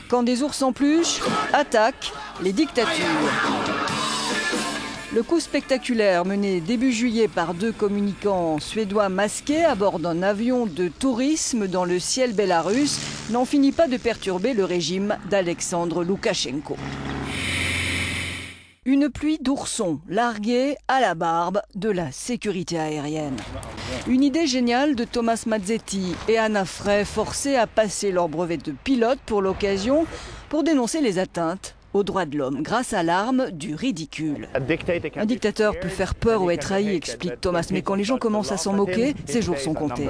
Quand des ours en peluche attaquent les dictatures. Le coup spectaculaire mené début juillet par 2 communicants suédois masqués à bord d'un avion de tourisme dans le ciel bélarusse n'en finit pas de perturber le régime d'Alexandre Loukachenko. Une pluie d'oursons larguée à la barbe de la sécurité aérienne. Une idée géniale de Thomas Mazzetti et Anna Frey, forcés à passer leur brevet de pilote pour l'occasion pour dénoncer les atteintes aux droits de l'homme grâce à l'arme du ridicule. Un dictateur peut faire peur ou être trahi, explique Thomas, mais quand les gens commencent à s'en moquer, ses jours sont comptés.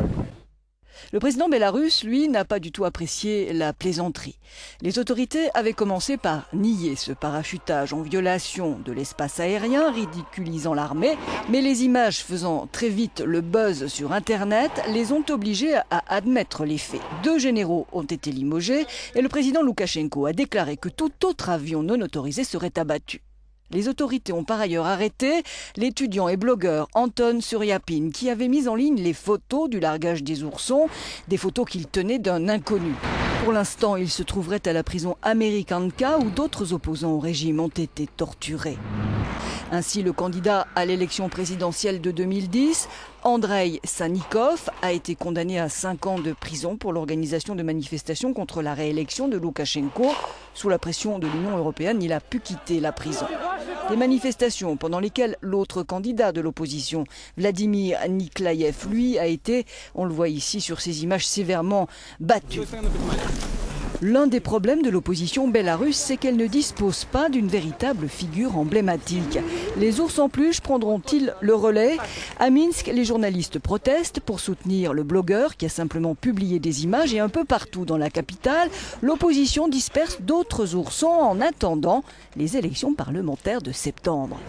Le président bélarusse, lui, n'a pas du tout apprécié la plaisanterie. Les autorités avaient commencé par nier ce parachutage en violation de l'espace aérien, ridiculisant l'armée, mais les images faisant très vite le buzz sur Internet les ont obligés à admettre les faits. 2 généraux ont été limogés et le président Loukachenko a déclaré que tout autre avion non autorisé serait abattu. Les autorités ont par ailleurs arrêté l'étudiant et blogueur Anton Suryapin qui avait mis en ligne les photos du largage des oursons, des photos qu'il tenait d'un inconnu. Pour l'instant, il se trouverait à la prison Americanka où d'autres opposants au régime ont été torturés. Ainsi, le candidat à l'élection présidentielle de 2010, Andrei Sannikov, a été condamné à 5 ans de prison pour l'organisation de manifestations contre la réélection de Loukachenko. Sous la pression de l'Union européenne, il a pu quitter la prison. Des manifestations pendant lesquelles l'autre candidat de l'opposition, Vladimir Niklaïev, lui, a été, on le voit ici sur ces images, sévèrement battu. L'un des problèmes de l'opposition bélarusse, c'est qu'elle ne dispose pas d'une véritable figure emblématique. Les ours en peluche prendront-ils le relais? À Minsk, les journalistes protestent pour soutenir le blogueur qui a simplement publié des images et un peu partout dans la capitale, l'opposition disperse d'autres oursons en attendant les élections parlementaires de septembre.